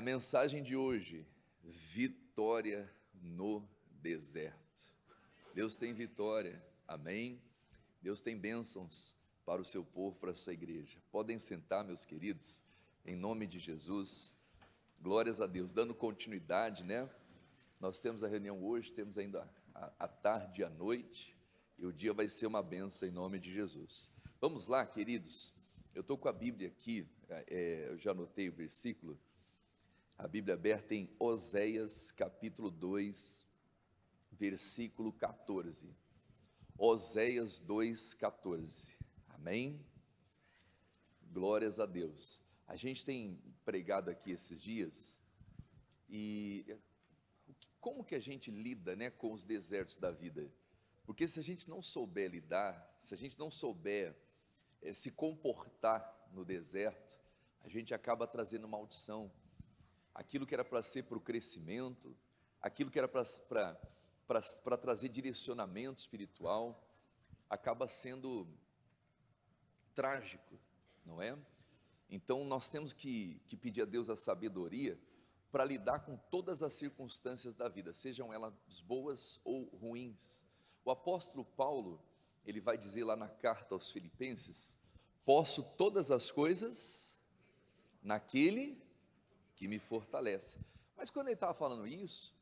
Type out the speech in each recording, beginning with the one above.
mensagem de hoje, vitória no deserto. Deus tem vitória, amém? Deus tem bênçãos para o seu povo, para a sua igreja. Podem sentar, meus queridos, em nome de Jesus. Glórias a Deus, dando continuidade, né? Nós temos a reunião hoje, temos ainda a tarde e a noite, e o dia vai ser uma bênção em nome de Jesus. Vamos lá, queridos, eu estou com a Bíblia aqui, eu já anotei o versículo, a Bíblia aberta em Oséias capítulo 2, versículo 14, Oséias 2, 14, amém? Glórias a Deus. A gente tem pregado aqui esses dias, e como que a gente lida, né, com os desertos da vida? Porque se a gente não souber lidar, se a gente não souber se comportar no deserto, a gente acaba trazendo maldição. Aquilo que era para ser para o crescimento, aquilo que era para trazer direcionamento espiritual, acaba sendo trágico, não é? Então nós temos que pedir a Deus a sabedoria para lidar com todas as circunstâncias da vida, sejam elas boas ou ruins. O apóstolo Paulo, ele vai dizer lá na carta aos Filipenses: posso todas as coisas naquele que me fortalece. Mas quando ele estava falando isso,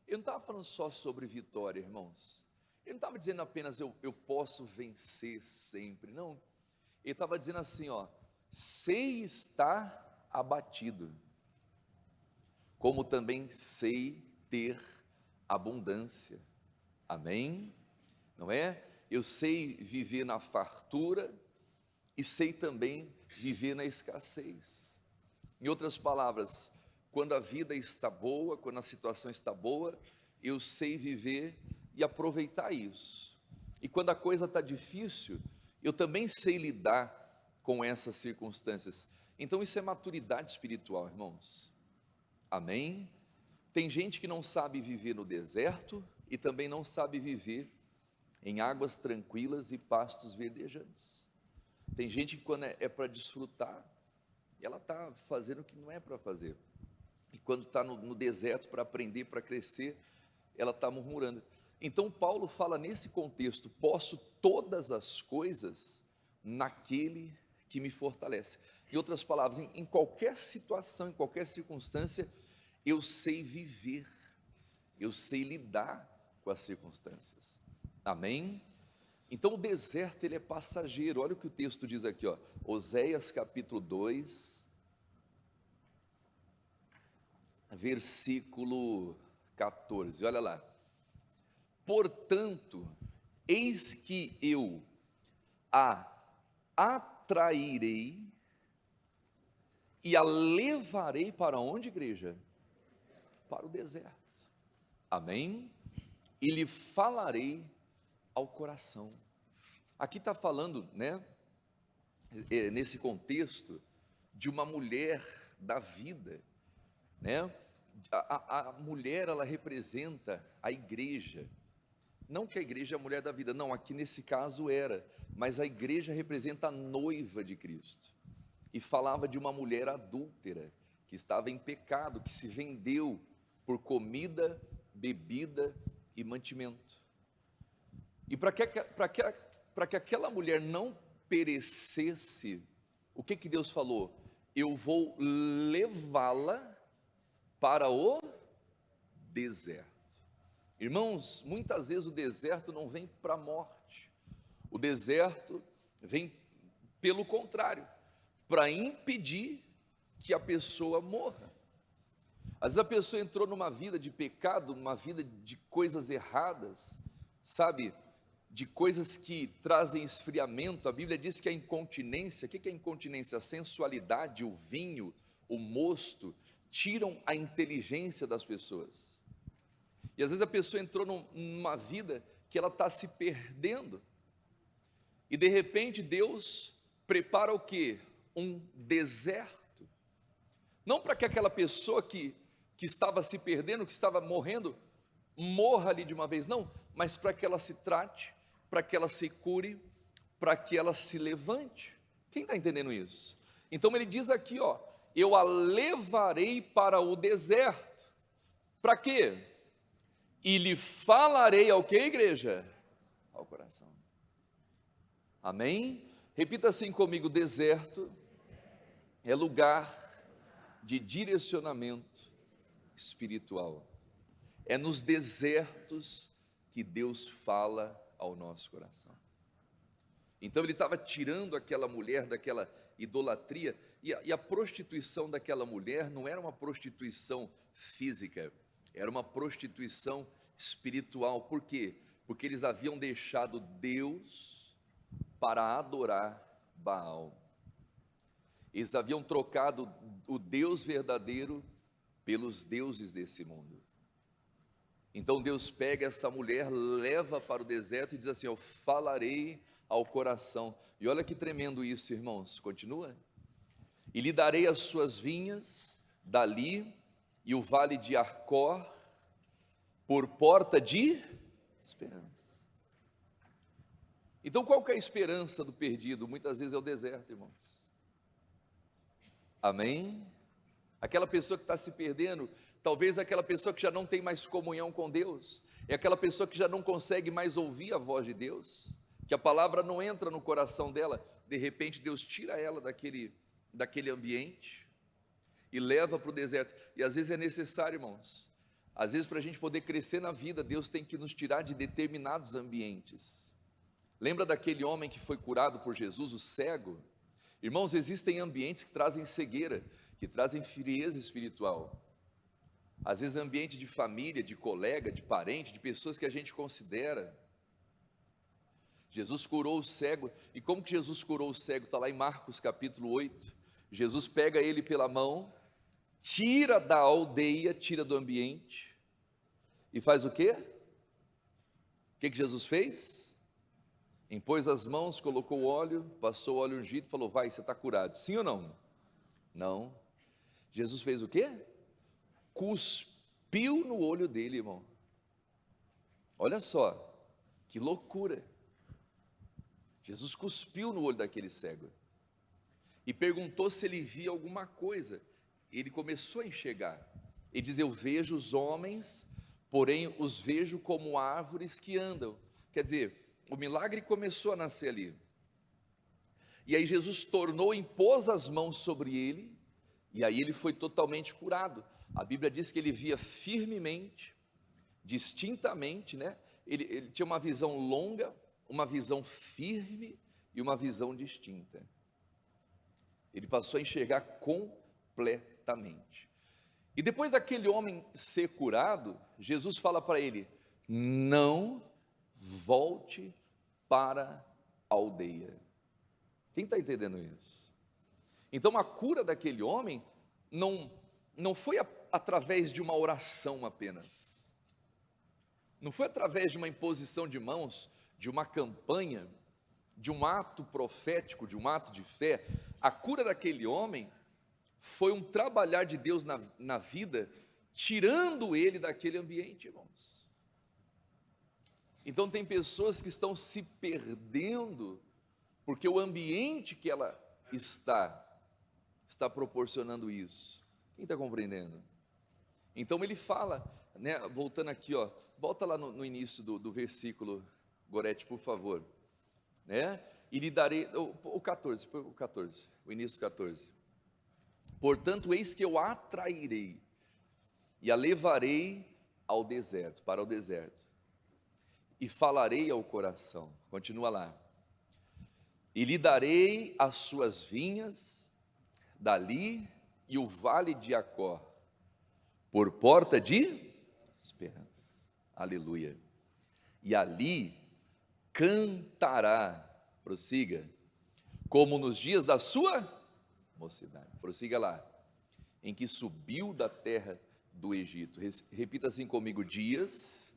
ele não estava falando só sobre vitória, irmãos. Ele não estava dizendo apenas eu posso vencer sempre, não. Ele estava dizendo assim, ó: sei estar abatido, como também sei ter abundância, amém? Não é? Eu sei viver na fartura e sei também viver na escassez. Em outras palavras, quando a vida está boa, quando a situação está boa, eu sei viver e aproveitar isso. E quando a coisa está difícil, eu também sei lidar com essas circunstâncias. Então isso é maturidade espiritual, irmãos. Amém? Tem gente que não sabe viver no deserto e também não sabe viver em águas tranquilas e pastos verdejantes. Tem gente que quando é para desfrutar, ela está fazendo o que não é para fazer. E quando está no deserto para aprender, para crescer, ela está murmurando. Então Paulo fala nesse contexto: posso todas as coisas naquele que me fortalece. Em outras palavras, em qualquer situação, em qualquer circunstância, eu sei viver, eu sei lidar com as circunstâncias, amém? Então o deserto, ele é passageiro. Olha o que o texto diz aqui, ó, Oséias capítulo 2, versículo 14, olha lá: portanto, eis que eu a atrairei e a levarei para onde, igreja? Para o deserto, amém? E lhe falarei ao coração. Aqui está falando, né, nesse contexto, de uma mulher da vida, né? A mulher, ela representa a igreja. Não que a igreja é a mulher da vida, não, aqui nesse caso era, mas a igreja representa a noiva de Cristo. E falava de uma mulher adúltera, que estava em pecado, que se vendeu por comida, bebida e mantimento. E para que aquela mulher não perecesse, o que Deus falou? Eu vou levá-la para o deserto. Irmãos, muitas vezes o deserto não vem para a morte, o deserto vem pelo contrário, para impedir que a pessoa morra. Às vezes a pessoa entrou numa vida de pecado, uma vida de coisas erradas, sabe, de coisas que trazem esfriamento. A Bíblia diz que a incontinência, o que é incontinência? A sensualidade, o vinho, o mosto, tiram a inteligência das pessoas. E às vezes a pessoa entrou numa vida que ela está se perdendo, e de repente Deus prepara o quê? Um deserto, não para que aquela pessoa que estava se perdendo, que estava morrendo, morra ali de uma vez, não, mas para que ela se trate, para que ela se cure, para que ela se levante. Quem está entendendo isso? Então ele diz aqui, ó, eu a levarei para o deserto. Para quê? E lhe falarei ao que, igreja? Ao coração. Amém? Repita assim comigo: deserto é lugar de direcionamento espiritual. É nos desertos que Deus fala ao nosso coração. Então ele estava tirando aquela mulher daquela idolatria, e a prostituição daquela mulher não era uma prostituição física, era uma prostituição espiritual. Por quê? Porque eles haviam deixado Deus para adorar Baal. Eles haviam trocado o Deus verdadeiro pelos deuses desse mundo. Então Deus pega essa mulher, leva para o deserto e diz assim: eu falarei ao coração. E olha que tremendo isso, irmãos. Continua. E lhe darei as suas vinhas dali e o vale de Arcor por porta de esperança. Então qual que é a esperança do perdido? Muitas vezes é o deserto, irmãos. Amém? Aquela pessoa que está se perdendo, talvez aquela pessoa que já não tem mais comunhão com Deus, é aquela pessoa que já não consegue mais ouvir a voz de Deus, que a palavra não entra no coração dela. De repente Deus tira ela daquele ambiente e leva para o deserto. E às vezes é necessário, irmãos, às vezes para a gente poder crescer na vida, Deus tem que nos tirar de determinados ambientes. Lembra daquele homem que foi curado por Jesus, o cego? Irmãos, existem ambientes que trazem cegueira, que trazem frieza espiritual. Às vezes ambiente de família, de colega, de parente, de pessoas que a gente considera. Jesus curou o cego. E como que Jesus curou o cego? Está lá em Marcos capítulo 8. Jesus pega ele pela mão, tira da aldeia, tira do ambiente, e faz o quê? O que Jesus fez? Impôs as mãos, colocou o óleo, passou o óleo ungido e falou: vai, você está curado. Sim ou não? Não. Jesus fez o quê? Cuspiu no olho dele, irmão. Olha só, que loucura. Jesus cuspiu no olho daquele cego e perguntou se ele via alguma coisa. Ele começou a enxergar. Ele diz: eu vejo os homens, porém os vejo como árvores que andam. Quer dizer, o milagre começou a nascer ali. E aí Jesus impôs as mãos sobre ele, e aí ele foi totalmente curado. A Bíblia diz que ele via firmemente, distintamente, né? Ele tinha uma visão longa, uma visão firme e uma visão distinta. Ele passou a enxergar completamente. E depois daquele homem ser curado, Jesus fala para ele: não volte para a aldeia. Quem está entendendo isso? Então a cura daquele homem não foi através de uma oração apenas, não foi através de uma imposição de mãos, de uma campanha, de um ato profético, de um ato de fé. A cura daquele homem foi um trabalhar de Deus na vida, tirando ele daquele ambiente, irmãos. Então tem pessoas que estão se perdendo, porque o ambiente que ela está proporcionando isso. Quem está compreendendo? Então ele fala, né, voltando aqui, ó, volta lá no início do versículo, Gorete, por favor, né? E lhe darei, o 14, o início 14. Portanto, eis que eu a atrairei e a levarei ao deserto, para o deserto, e falarei ao coração. Continua lá. E lhe darei as suas vinhas dali e o vale de Acor por porta de esperança. Aleluia. E ali cantará, prossiga, como nos dias da sua mocidade. Prossiga lá. Em que subiu da terra do Egito. Repita assim comigo: dias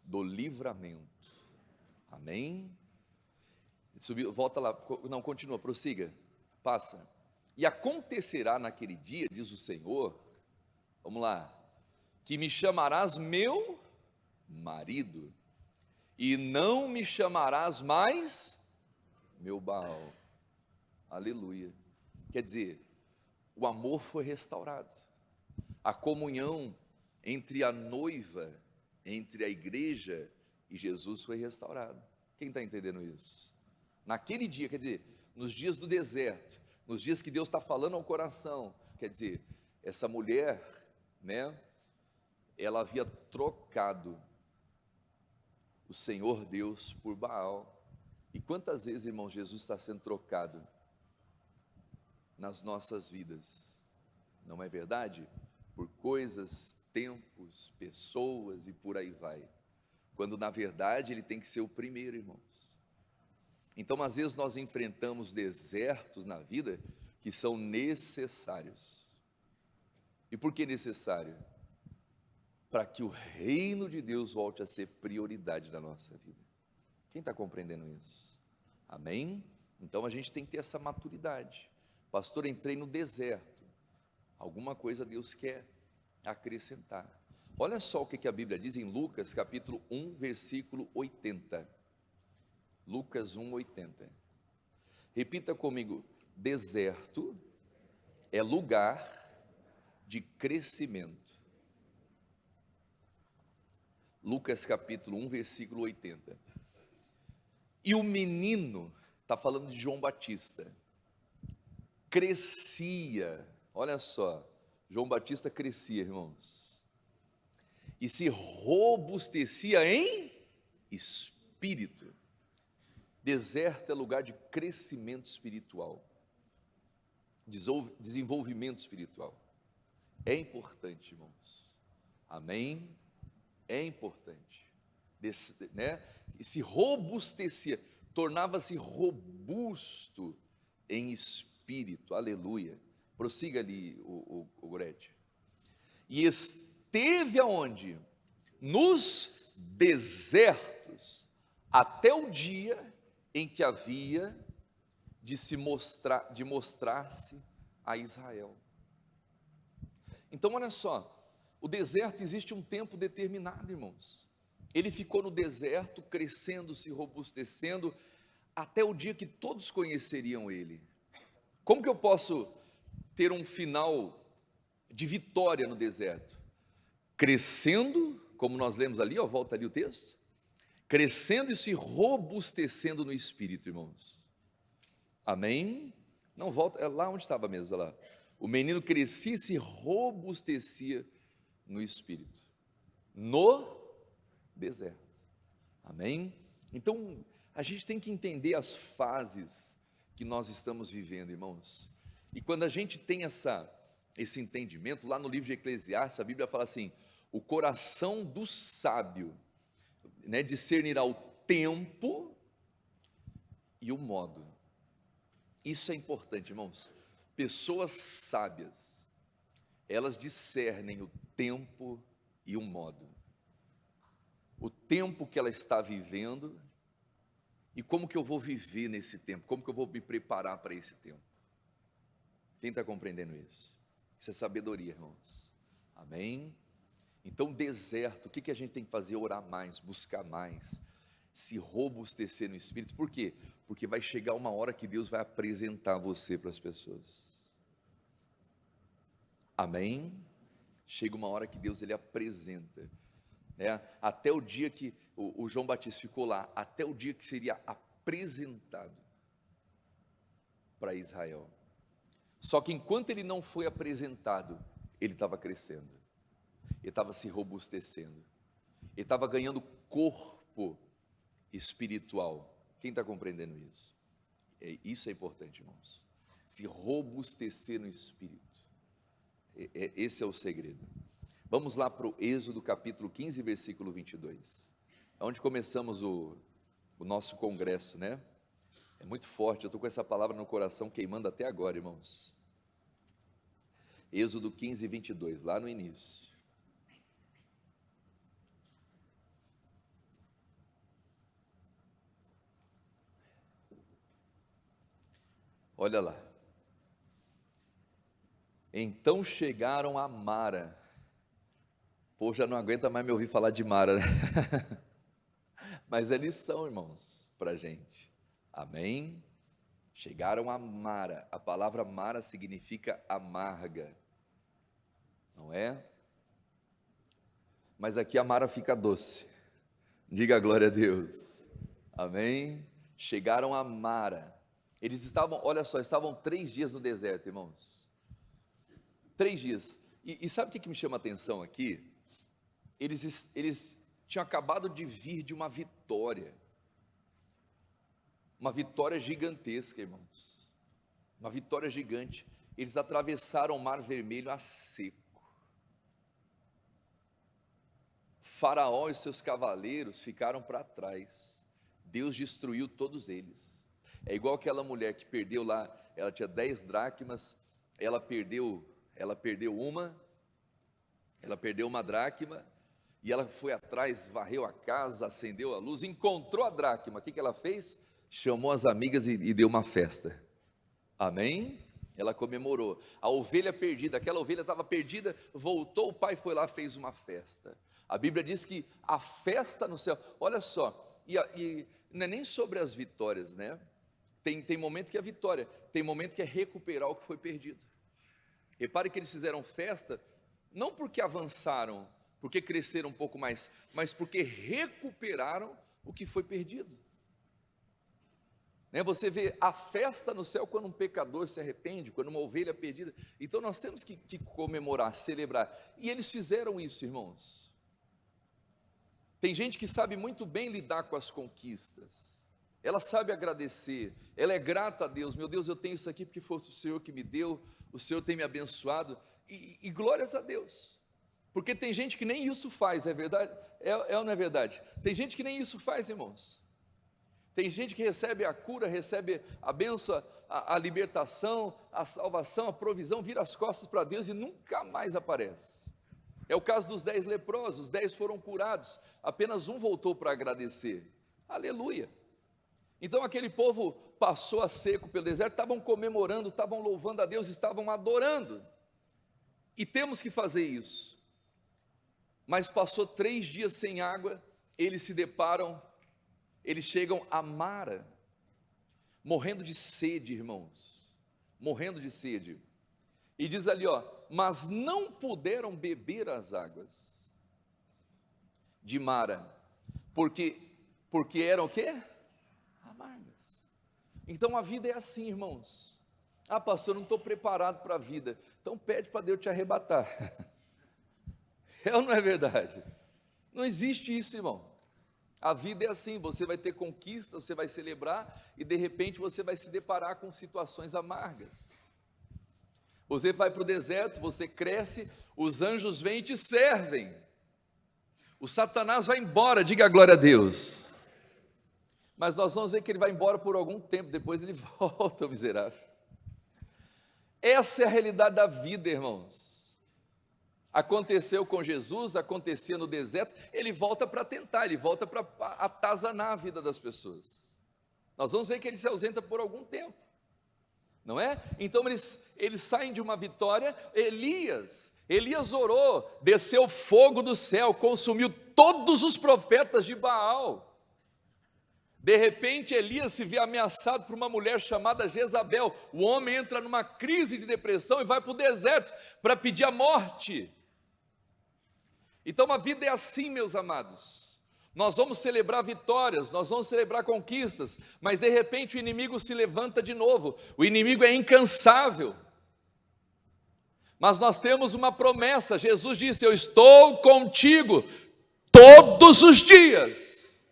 do livramento. Amém? Subiu, volta lá, não, continua, prossiga, passa. E acontecerá naquele dia, diz o Senhor, vamos lá, que me chamarás meu marido, e não me chamarás mais meu Baal. Aleluia. Quer dizer, o amor foi restaurado, a comunhão entre a noiva, entre a igreja e Jesus foi restaurada. Quem está entendendo isso? Naquele dia, quer dizer, nos dias do deserto, nos dias que Deus está falando ao coração, quer dizer, essa mulher, né, ela havia trocado o Senhor Deus por Baal. E quantas vezes, irmãos, Jesus está sendo trocado nas nossas vidas, não é verdade? Por coisas, tempos, pessoas e por aí vai, quando na verdade ele tem que ser o primeiro, irmãos. Então às vezes nós enfrentamos desertos na vida que são necessários. E por que necessário? Para que o reino de Deus volte a ser prioridade da nossa vida. Quem está compreendendo isso? Amém? Então a gente tem que ter essa maturidade. Pastor, entrei no deserto, alguma coisa Deus quer acrescentar. Olha só o que a Bíblia diz em Lucas capítulo 1, versículo 80. Lucas 1, 80. Repita comigo: deserto é lugar de crescimento. Lucas capítulo 1, versículo 80. E o menino, está falando de João Batista, crescia, olha só, João Batista crescia, irmãos, e se robustecia em espírito. Deserto é lugar de crescimento espiritual, desenvolvimento espiritual. É importante, irmãos, amém? É importante, né? E se robustecia, tornava-se robusto em espírito, aleluia. Prossiga ali, o Gorete. E esteve aonde? Nos desertos, até o dia em que havia de mostrar-se a Israel. Então olha só, o deserto existe um tempo determinado, irmãos. Ele ficou no deserto, crescendo, se robustecendo, até o dia que todos conheceriam ele. Como que eu posso ter um final de vitória no deserto? Crescendo, como nós lemos ali, ó, volta ali o texto, crescendo e se robustecendo no espírito, irmãos. Amém? Não, volta, é lá onde estava mesmo, olha lá. O menino crescia e se robustecia no espírito, no deserto. Amém? Então, a gente tem que entender as fases que nós estamos vivendo, irmãos. E quando a gente tem esse entendimento, lá no livro de Eclesiastes, a Bíblia fala assim: o coração do sábio, né, discernirá o tempo e o modo. Isso é importante, irmãos. Pessoas sábias, elas discernem o tempo e o modo. O tempo que ela está vivendo e como que eu vou viver nesse tempo, como que eu vou me preparar para esse tempo. Quem está compreendendo isso? Isso é sabedoria, irmãos. Amém? Então, deserto, o que a gente tem que fazer? Orar mais, buscar mais, se robustecer no espírito. Por quê? Porque vai chegar uma hora que Deus vai apresentar você para as pessoas. Amém? Chega uma hora que Deus ele apresenta, né? Até o dia que o João Batista ficou lá, até o dia que seria apresentado para Israel. Só que enquanto ele não foi apresentado, ele estava crescendo, ele estava se robustecendo, ele estava ganhando corpo espiritual. Quem está compreendendo isso? Isso é importante, irmãos, se robustecer no espírito. Esse é o segredo. Vamos lá para o Êxodo capítulo 15, versículo 22, onde começamos o nosso congresso, né? É muito forte, eu estou com essa palavra no coração queimando até agora, irmãos. Êxodo 15, 22, lá no início. Olha lá. Então chegaram a Mara. Pô, já não aguenta mais me ouvir falar de Mara, né? Mas é lição, irmãos, para a gente. Amém? Chegaram a Mara. A palavra Mara significa amarga, não é? Mas aqui a Mara fica doce. Diga glória a Deus. Amém? Chegaram a Mara. Eles estavam, olha só, estavam 3 dias no deserto, irmãos. 3 dias. E sabe o que me chama a atenção aqui? Eles tinham acabado de vir de uma vitória gigantesca, irmãos, uma vitória gigante. Eles atravessaram o Mar Vermelho a seco. Faraó e seus cavaleiros ficaram para trás. Deus destruiu todos eles. É igual aquela mulher que perdeu lá, ela tinha 10 dracmas, ela perdeu uma dracma, e ela foi atrás, varreu a casa, acendeu a luz, encontrou a dracma. O que ela fez? Chamou as amigas e deu uma festa. Amém? Ela comemorou. A ovelha perdida, aquela ovelha estava perdida, voltou, o pai foi lá, fez uma festa. A Bíblia diz que a festa no céu, olha só, e não é nem sobre as vitórias, né? Tem momento que é vitória, tem momento que é recuperar o que foi perdido. Repare que eles fizeram festa, não porque avançaram, porque cresceram um pouco mais, mas porque recuperaram o que foi perdido. Você vê a festa no céu quando um pecador se arrepende, quando uma ovelha é perdida. Então nós temos que comemorar, celebrar. E eles fizeram isso, irmãos. Tem gente que sabe muito bem lidar com as conquistas. Ela sabe agradecer, ela é grata a Deus. Meu Deus, eu tenho isso aqui porque foi o Senhor que me deu, o Senhor tem me abençoado. E glórias a Deus. Porque tem gente que nem isso faz, é verdade? É ou não é verdade? Tem gente que nem isso faz, irmãos. Tem gente que recebe a cura, recebe a bênção, a libertação, a salvação, a provisão, vira as costas para Deus e nunca mais aparece. É o caso dos 10 leprosos, os 10 foram curados, apenas um voltou para agradecer. Aleluia! Então aquele povo passou a seco pelo deserto, estavam comemorando, estavam louvando a Deus, estavam adorando. E temos que fazer isso. Mas passou 3 dias sem água, eles chegam a Mara, morrendo de sede, irmãos, morrendo de sede. E diz ali, mas não puderam beber as águas de Mara, porque eram o quê? Amargas. Então a vida é assim, irmãos. Pastor, eu não estou preparado para a vida. Então pede para Deus te arrebatar. É ou não é verdade? Não existe isso, irmão. A vida é assim, você vai ter conquistas, você vai celebrar e de repente você vai se deparar com situações amargas. Você vai para o deserto, você cresce, os anjos vêm e te servem. O Satanás vai embora, diga glória a Deus. Mas nós vamos ver que ele vai embora por algum tempo, depois ele volta, o miserável. Essa é a realidade da vida, irmãos. Aconteceu com Jesus, acontecia no deserto, ele volta para tentar, ele volta para atazanar a vida das pessoas. Nós vamos ver que ele se ausenta por algum tempo, não é? Então eles saem de uma vitória. Elias orou, desceu fogo do céu, consumiu todos os profetas de Baal. De repente Elias se vê ameaçado por uma mulher chamada Jezabel. O homem entra numa crise de depressão e vai para o deserto para pedir a morte. Então a vida é assim, meus amados. Nós vamos celebrar vitórias, nós vamos celebrar conquistas, mas de repente o inimigo se levanta de novo. O inimigo é incansável. Mas nós temos uma promessa. Jesus disse: eu estou contigo todos os dias.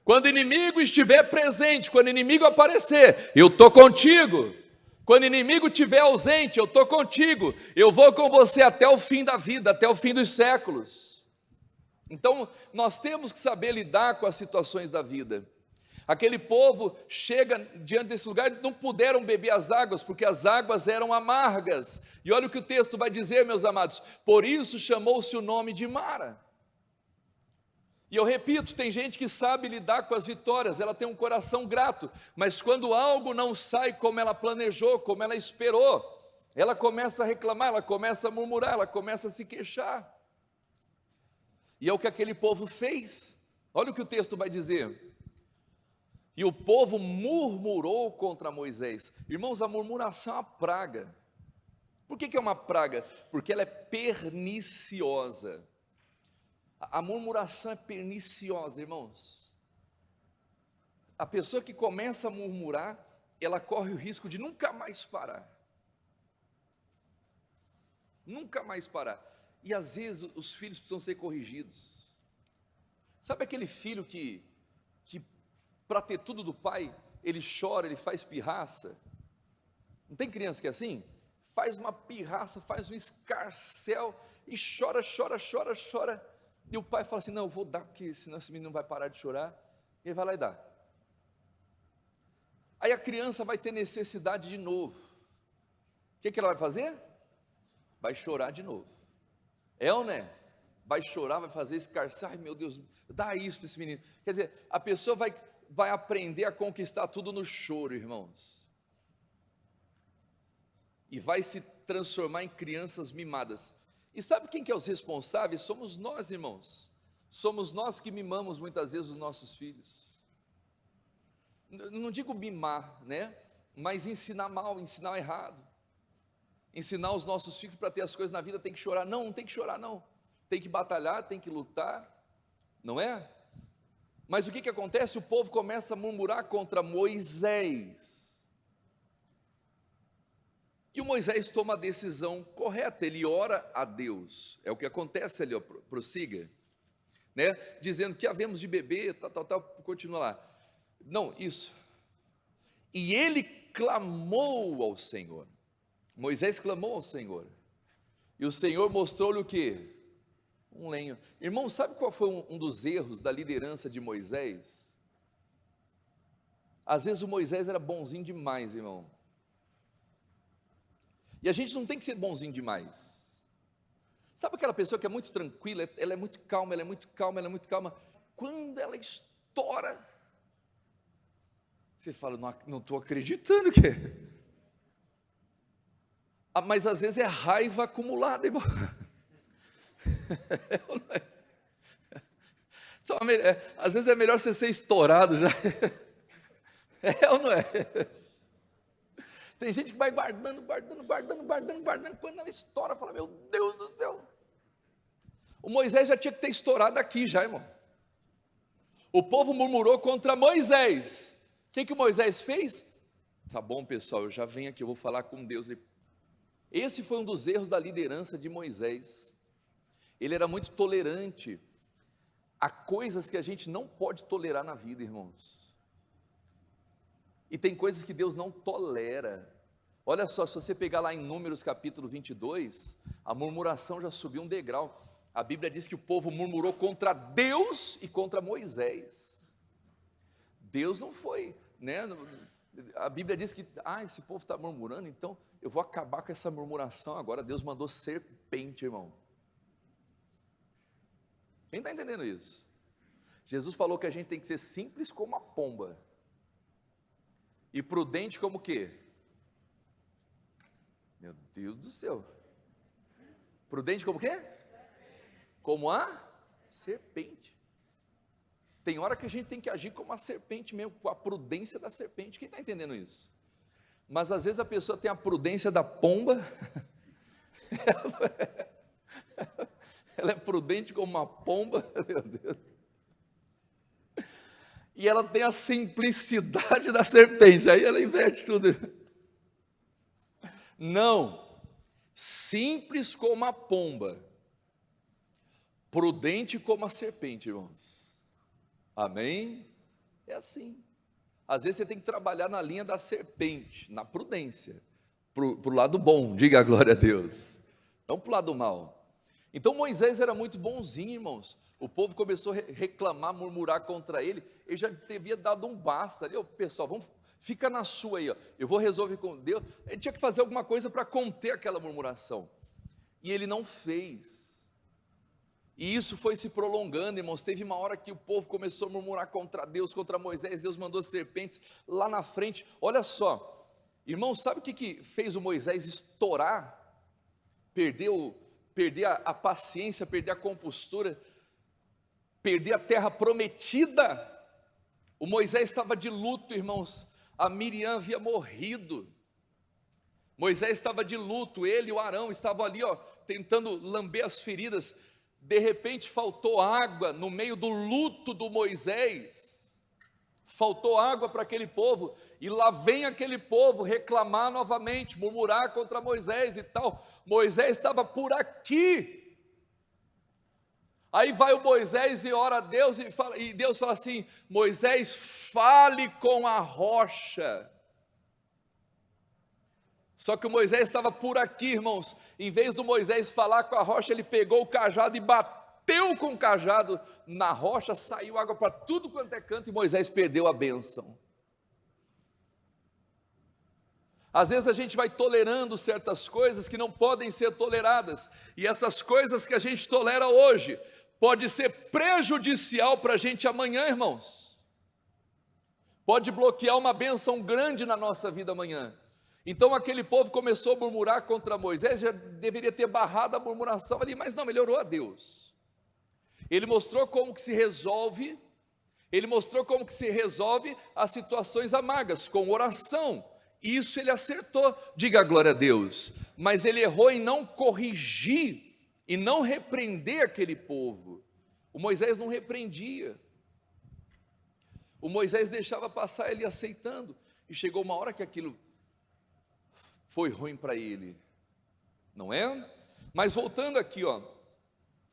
Quando o inimigo estiver presente, quando o inimigo aparecer, eu estou contigo. Quando o inimigo estiver ausente, eu estou contigo. Eu vou com você até o fim da vida, até o fim dos séculos. Então, nós temos que saber lidar com as situações da vida. Aquele povo chega diante desse lugar e não puderam beber as águas, porque as águas eram amargas. E olha o que o texto vai dizer, meus amados: por isso chamou-se o nome de Mara. E eu repito, tem gente que sabe lidar com as vitórias, ela tem um coração grato, mas quando algo não sai como ela planejou, como ela esperou, ela começa a reclamar, ela começa a murmurar, ela começa a se queixar. E é o que aquele povo fez. Olha o que o texto vai dizer: E o povo murmurou contra Moisés. Irmãos, a murmuração é uma praga. Por que é uma praga? Porque ela é perniciosa. A murmuração é perniciosa, irmãos. A pessoa que começa a murmurar, ela corre o risco de nunca mais parar. Nunca mais parar. E às vezes os filhos precisam ser corrigidos. Sabe aquele filho que para ter tudo do pai, ele chora, ele faz pirraça? Não tem criança que é assim? Faz uma pirraça, faz um escarcéu, e chora, chora, chora, chora. E o pai fala assim: não, eu vou dar, porque senão esse menino não vai parar de chorar. E ele vai lá e dá. Aí a criança vai ter necessidade de novo. O que ela vai fazer? Vai chorar de novo. É ou não é? Vai chorar, vai fazer escarcéu. Ai meu Deus, dá isso para esse menino. Quer dizer, a pessoa vai aprender a conquistar tudo no choro, irmãos. E vai se transformar em crianças mimadas. E sabe quem que é os responsáveis? Somos nós, irmãos. Somos nós que mimamos muitas vezes os nossos filhos. Não digo mimar, né? Mas ensinar mal, ensinar errado. Ensinar os nossos filhos para ter as coisas na vida, tem que chorar. Não, não tem que chorar não. Tem que batalhar, tem que lutar, não é? Mas o que acontece? O povo começa a murmurar contra Moisés. E o Moisés toma a decisão correta, ele ora a Deus. É o que acontece ali, ó, prossiga, né? Dizendo que havemos de beber, tal, continua lá. Não, isso. E ele clamou ao Senhor. Moisés clamou ao Senhor. E o Senhor mostrou-lhe o quê? Um lenho. Irmão, sabe qual foi um dos erros da liderança de Moisés? Às vezes o Moisés era bonzinho demais, irmão. E a gente não tem que ser bonzinho demais. Sabe aquela pessoa que é muito tranquila, ela é muito calma, ela é muito calma, ela é muito calma. Quando ela estoura, você fala: não estou acreditando que... mas às vezes é raiva acumulada, irmão. Então, às vezes é melhor você ser estourado já. É ou não é? Tem gente que vai guardando. Quando ela estoura, fala: meu Deus do céu. O Moisés já tinha que ter estourado aqui já, irmão. O povo murmurou contra Moisés. O que o Moisés fez? Tá bom, pessoal, eu já venho aqui, eu vou falar com Deus. Esse foi um dos erros da liderança de Moisés. Ele era muito tolerante a coisas que a gente não pode tolerar na vida, irmãos. E tem coisas que Deus não tolera. Olha só, se você pegar lá em Números capítulo 22, a murmuração já subiu um degrau. A Bíblia diz que o povo murmurou contra Deus e contra Moisés. Deus não foi, né? A Bíblia diz que, esse povo está murmurando, então eu vou acabar com essa murmuração agora. Deus mandou serpente, irmão. Quem está entendendo isso? Jesus falou que a gente tem que ser simples como a pomba. E prudente como o quê? Meu Deus do céu. Prudente como o quê? Como a serpente. Tem hora que a gente tem que agir como a serpente mesmo, com a prudência da serpente. Quem está entendendo isso? Mas às vezes a pessoa tem a prudência da pomba. Ela é prudente como uma pomba, meu Deus. E ela tem a simplicidade da serpente, aí ela inverte tudo. Não, simples como a pomba, prudente como a serpente, irmãos. Amém? É assim. Às vezes você tem que trabalhar na linha da serpente, na prudência, para o lado bom, diga a glória a Deus, não para o lado mal. Então Moisés era muito bonzinho, irmãos. O povo começou a reclamar, murmurar contra ele. Ele já devia dado um basta ali. Pessoal, fica na sua aí, ó. Eu vou resolver com Deus. Ele tinha que fazer alguma coisa para conter aquela murmuração. E ele não fez. E isso foi se prolongando, irmãos. Teve uma hora que o povo começou a murmurar contra Deus, contra Moisés. Deus mandou serpentes lá na frente. Olha só, irmãos, sabe o que fez o Moisés estourar? Perder a paciência, perder a compostura, perder a terra prometida. O Moisés estava de luto, irmãos. A Miriam havia morrido. Moisés estava de luto, ele e o Arão estavam ali, tentando lamber as feridas. De repente faltou água no meio do luto do Moisés. Faltou água para aquele povo, e lá vem aquele povo reclamar novamente, murmurar contra Moisés e tal. Moisés estava por aqui. Aí vai o Moisés e ora a Deus, e Deus fala assim: Moisés, fale com a rocha. Só que o Moisés estava por aqui, irmãos. Em vez do Moisés falar com a rocha, ele pegou o cajado e bateu com o cajado na rocha, saiu água para tudo quanto é canto, e Moisés perdeu a bênção. Às vezes a gente vai tolerando certas coisas que não podem ser toleradas, e essas coisas que a gente tolera hoje, pode ser prejudicial para a gente amanhã, irmãos. Pode bloquear uma bênção grande na nossa vida amanhã. Então aquele povo começou a murmurar contra Moisés, já deveria ter barrado a murmuração ali, mas não, ele orou a Deus. Ele mostrou como que se resolve, as situações amargas, com oração. Isso ele acertou, diga glória a Deus. Mas ele errou em não corrigir e não repreender aquele povo. O Moisés não repreendia. O Moisés deixava passar, ele aceitando. E chegou uma hora que aquilo foi ruim para ele, não é? Mas voltando aqui,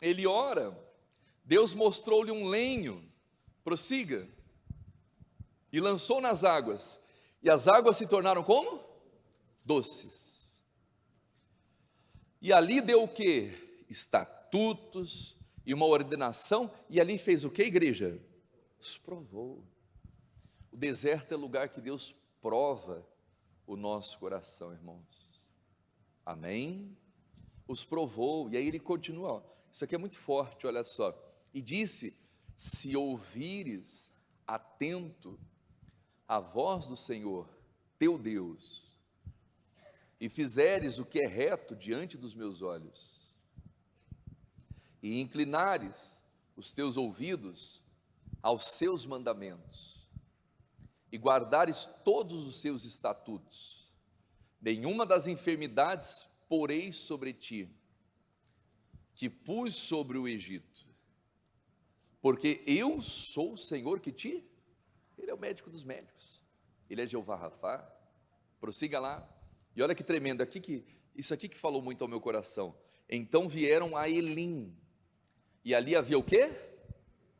ele ora, Deus mostrou-lhe um lenho, prossiga, e lançou nas águas, e as águas se tornaram como? Doces. E ali deu o que? Estatutos e uma ordenação, e ali fez o que, igreja? Os provou. O deserto é lugar que Deus prova o nosso coração, irmãos. Amém? Os provou, e aí ele continua, isso aqui é muito forte, olha só. E disse: se ouvires atento a voz do Senhor, teu Deus, e fizeres o que é reto diante dos meus olhos, e inclinares os teus ouvidos aos seus mandamentos, e guardares todos os seus estatutos, nenhuma das enfermidades porei sobre ti, que pus sobre o Egito, porque eu sou o Senhor que te... Ele é o médico dos médicos, ele é Jeová Rafá. Prossiga lá, e olha que tremendo, isso aqui que falou muito ao meu coração. Então vieram a Elim, e ali havia o quê?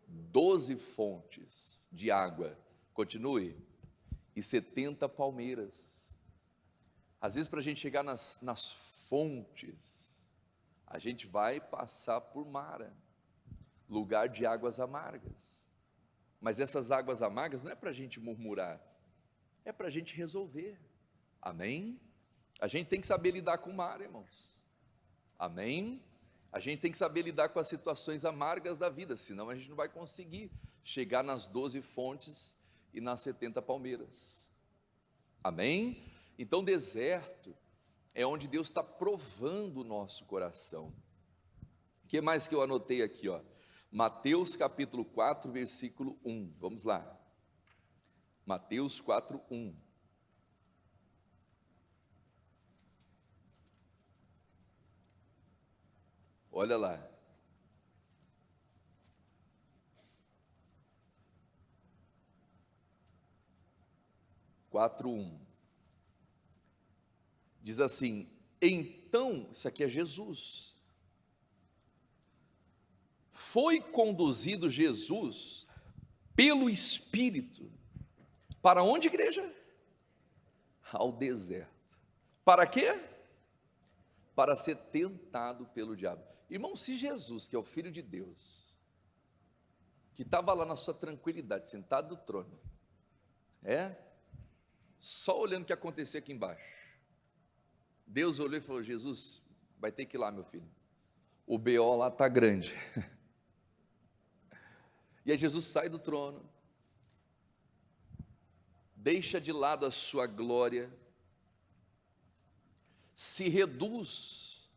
12 fontes de água. Continue. E 70 palmeiras. Às vezes para a gente chegar nas fontes, a gente vai passar por Mara, lugar de águas amargas. Mas essas águas amargas não é para a gente murmurar, é para a gente resolver. Amém? A gente tem que saber lidar com Mara, irmãos. Amém? A gente tem que saber lidar com as situações amargas da vida, senão a gente não vai conseguir chegar nas 12 fontes e nas 70 palmeiras. Amém? Então deserto é onde Deus está provando o nosso coração. O que mais que eu anotei aqui, Mateus capítulo 4, versículo 1, vamos lá. Mateus 4, 1. Olha lá. Diz assim: então, isso aqui é Jesus, foi conduzido Jesus pelo Espírito, para onde, igreja? Ao deserto. Para quê? Para ser tentado pelo diabo. Irmão, se Jesus, que é o Filho de Deus, que estava lá na sua tranquilidade, sentado no trono, só olhando o que acontecia aqui embaixo, Deus olhou e falou: Jesus, vai ter que ir lá, meu filho, o BO lá está grande. E aí Jesus sai do trono, deixa de lado a sua glória, se reduz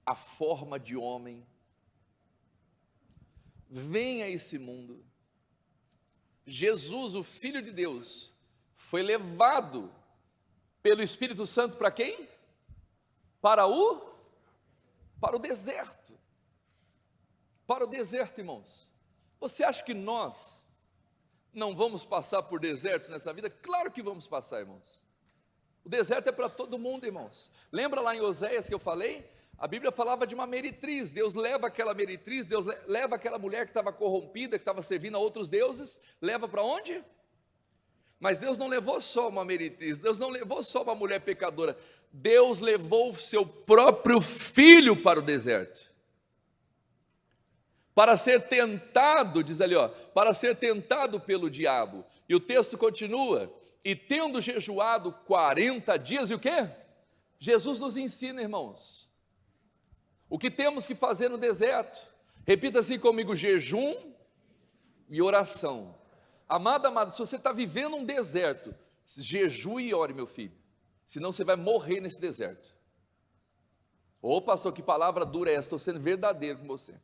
à forma de homem, vem a esse mundo, Jesus, o Filho de Deus, foi levado pelo Espírito Santo para quem? Para o deserto. Para o deserto, irmãos. Você acha que nós não vamos passar por desertos nessa vida? Claro que vamos passar, irmãos. O deserto é para todo mundo, irmãos. Lembra lá em Oséias que eu falei? A Bíblia falava de uma meretriz. Deus leva aquela meretriz, Deus leva aquela mulher que estava corrompida, que estava servindo a outros deuses, leva para onde? Mas Deus não levou só uma meretriz, Deus não levou só uma mulher pecadora, Deus levou o seu próprio filho para o deserto, para ser tentado, diz ali, para ser tentado pelo diabo. E o texto continua, e tendo jejuado 40 dias, e o quê? Jesus nos ensina, irmãos, o que temos que fazer no deserto. Repita assim comigo: jejum e oração. Amado, se você está vivendo um deserto, jejue e ore, meu filho, senão você vai morrer nesse deserto. Ô pastor, que palavra dura é essa? Estou sendo verdadeiro com você.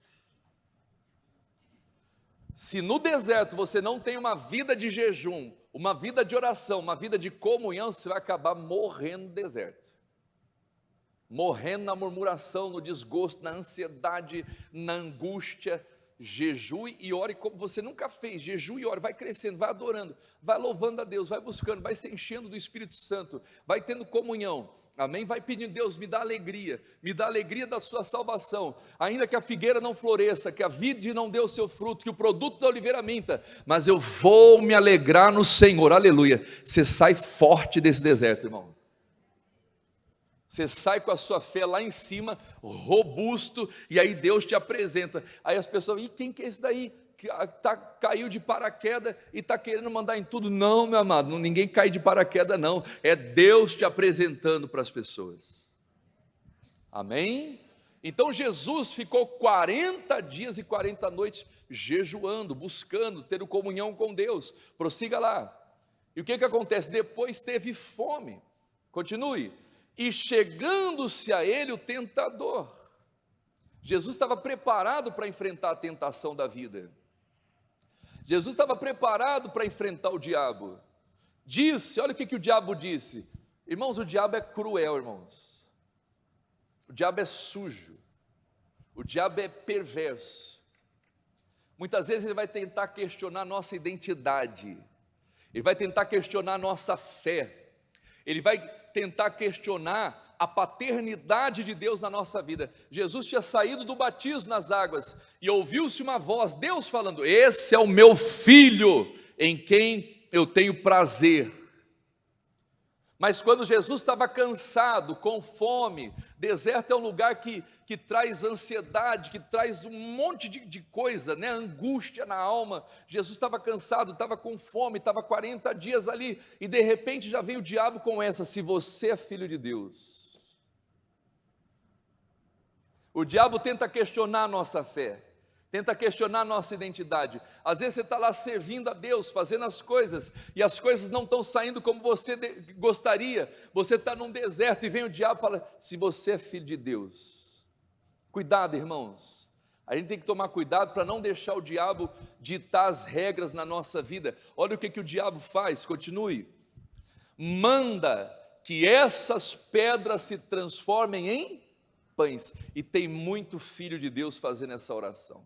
Se no deserto você não tem uma vida de jejum, uma vida de oração, uma vida de comunhão, você vai acabar morrendo no deserto, morrendo na murmuração, no desgosto, na ansiedade, na angústia. Jejue e ore como você nunca fez. Jejue e ore, vai crescendo, vai adorando, vai louvando a Deus, vai buscando, vai se enchendo do Espírito Santo, vai tendo comunhão, amém? Vai pedindo: Deus, me dá alegria da sua salvação, ainda que a figueira não floresça, que a vide não dê o seu fruto, que o produto da oliveira minta, mas eu vou me alegrar no Senhor, aleluia. Você sai forte desse deserto, irmão. Você sai com a sua fé lá em cima, robusto, e aí Deus te apresenta. Aí as pessoas: e quem que é esse daí? Que caiu de paraquedas e está querendo mandar em tudo. Não, meu amado, ninguém cai de paraquedas não, é Deus te apresentando para as pessoas, amém? Então Jesus ficou 40 dias e 40 noites jejuando, buscando ter comunhão com Deus. Prossiga lá. E o que acontece? Depois teve fome. Continue. E chegando-se a ele o tentador. Jesus estava preparado para enfrentar a tentação da vida. Jesus estava preparado para enfrentar o diabo. Disse, olha o que o diabo disse. Irmãos, o diabo é cruel, irmãos. O diabo é sujo. O diabo é perverso. Muitas vezes ele vai tentar questionar nossa identidade. Ele vai tentar questionar nossa fé. Ele vai tentar questionar a paternidade de Deus na nossa vida. Jesus tinha saído do batismo nas águas e ouviu-se uma voz, Deus falando: esse é o meu filho, em quem eu tenho prazer. Mas quando Jesus estava cansado, com fome, deserto é um lugar que traz ansiedade, que traz um monte de coisa, né? Angústia na alma. Jesus estava cansado, estava com fome, estava 40 dias ali, e de repente já veio o diabo com essa: se você é filho de Deus. O diabo tenta questionar a nossa fé, tenta questionar a nossa identidade. Às vezes você está lá servindo a Deus, fazendo as coisas, e as coisas não estão saindo como você gostaria. Você está num deserto e vem o diabo e fala: se você é filho de Deus. Cuidado, irmãos. A gente tem que tomar cuidado para não deixar o diabo ditar as regras na nossa vida. Olha o que o diabo faz, continue. Manda que essas pedras se transformem em pães. E tem muito filho de Deus fazendo essa oração.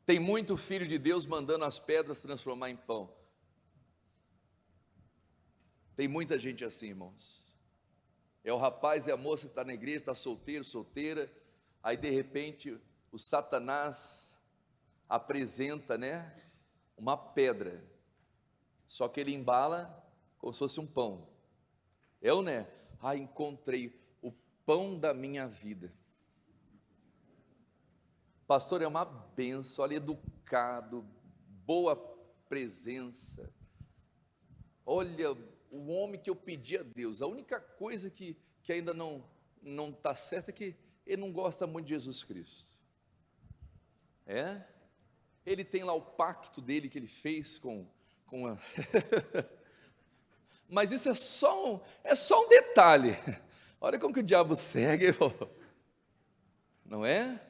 Tem muito filho de Deus mandando as pedras transformar em pão. Tem muita gente assim, irmãos. É o rapaz e a moça que está na igreja, está solteiro, solteira. Aí de repente o Satanás apresenta, né, uma pedra. Só que ele embala como se fosse um pão. Eu, né? Encontrei o pão da minha vida. Pastor, é uma benção, olha, educado, boa presença. Olha, o homem que eu pedi a Deus. A única coisa que ainda não está certa é que ele não gosta muito de Jesus Cristo. Ele tem lá o pacto dele que ele fez com a... Mas isso é só um detalhe. Olha como que o diabo segue, irmão. Não é?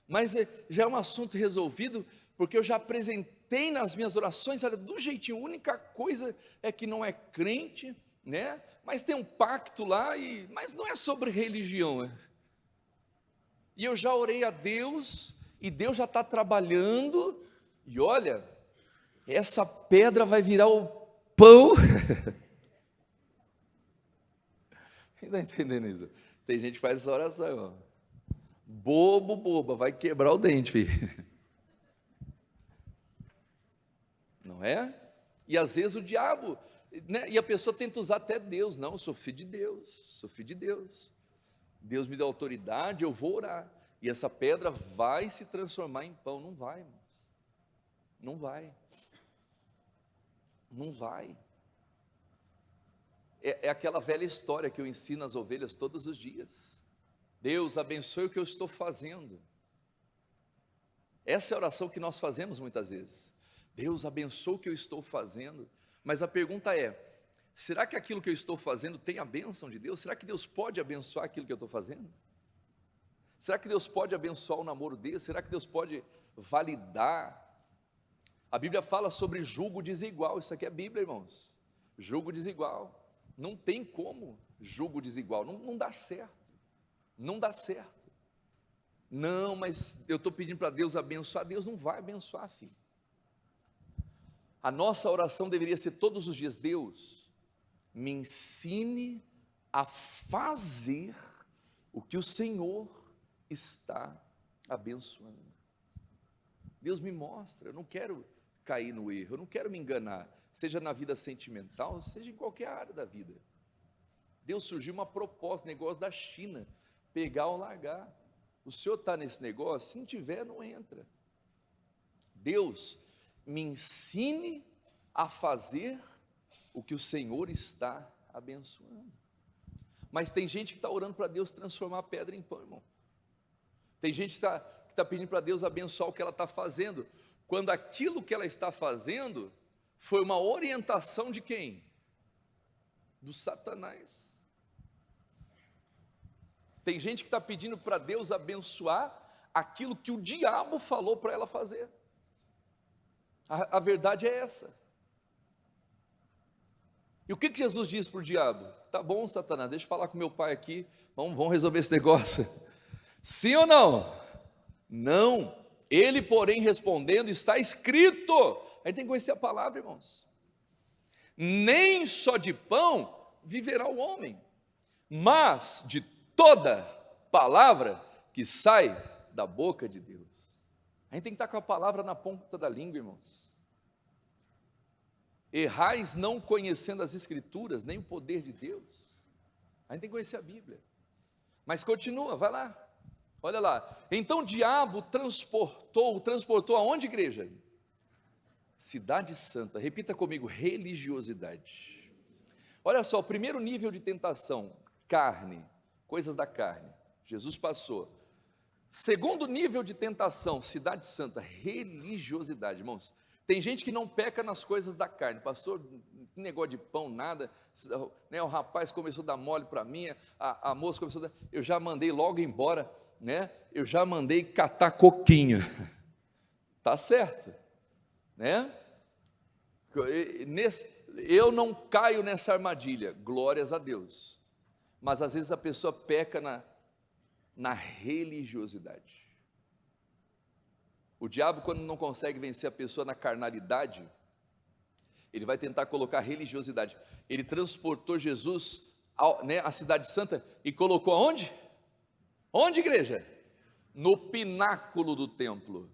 Mas já é um assunto resolvido porque eu já apresentei nas minhas orações, olha, do jeitinho, a única coisa é que não é crente, né? Mas tem um pacto lá, mas não é sobre religião. E eu já orei a Deus, e Deus já está trabalhando, e olha, essa pedra vai virar o pão. Está entendendo isso? Tem gente que faz essa oração, ó. Boba, vai quebrar o dente, filho. Não é? E às vezes o diabo, né? E a pessoa tenta usar até Deus. Não, eu sou filho de Deus, sou filho de Deus. Deus me dá autoridade, eu vou orar. E essa pedra vai se transformar em pão. Não vai, irmãos. Não vai. Não vai. É aquela velha história que eu ensino às ovelhas todos os dias. Deus abençoe o que eu estou fazendo. Essa é a oração que nós fazemos muitas vezes. Deus abençoe o que eu estou fazendo. Mas a pergunta é, será que aquilo que eu estou fazendo tem a bênção de Deus? Será que Deus pode abençoar aquilo que eu estou fazendo? Será que Deus pode abençoar o namoro dele? Será que Deus pode validar? A Bíblia fala sobre jugo desigual. Isso aqui é Bíblia, irmãos. Jugo desigual. Não tem como jugo desigual. Não dá certo. Não dá certo. Não, mas eu estou pedindo para Deus abençoar. Deus não vai abençoar, filho. A nossa oração deveria ser todos os dias: Deus, me ensine a fazer o que o Senhor está abençoando. Deus me mostra, eu não quero cair no erro, eu não quero me enganar, seja na vida sentimental, seja em qualquer área da vida. Deus, surgiu uma proposta, negócio da China, pegar ou largar. O senhor está nesse negócio? Se não tiver, não entra. Deus, me ensine a fazer o que o Senhor está abençoando. Mas tem gente que está orando para Deus transformar a pedra em pão, irmão. Tem gente que está pedindo para Deus abençoar o que ela está fazendo, quando aquilo que ela está fazendo foi uma orientação de quem? Do Satanás. Tem gente que está pedindo para Deus abençoar aquilo que o diabo falou para ela fazer. A verdade é essa. E o que Jesus disse para o diabo? Tá bom, Satanás, deixa eu falar com meu pai aqui, vamos resolver esse negócio. Sim ou não? Não. Ele, porém, respondendo, está escrito. A gente tem que conhecer a palavra, irmãos. Nem só de pão viverá o homem, mas de toda palavra que sai da boca de Deus. A gente tem que estar com a palavra na ponta da língua, irmãos. Errais não conhecendo as Escrituras, nem o poder de Deus. A gente tem que conhecer a Bíblia. Mas continua, vai lá. Olha lá. Então o diabo transportou aonde, igreja? Cidade Santa. Repita comigo: religiosidade. Olha só, o primeiro nível de tentação, carne, coisas da carne. Jesus passou. Segundo nível de tentação, Cidade Santa, religiosidade, irmãos. Tem gente que não peca nas coisas da carne. Pastor, negócio de pão, nada, né? O rapaz começou a dar mole para mim, a moça começou a dar, eu já mandei logo embora, né? Eu já mandei catar coquinho. Tá certo, né? Eu não caio nessa armadilha, glórias a Deus. Mas às vezes a pessoa peca na religiosidade. O diabo, quando não consegue vencer a pessoa na carnalidade, ele vai tentar colocar religiosidade. Ele transportou Jesus à Cidade Santa e colocou aonde? Onde, igreja? No pináculo do templo.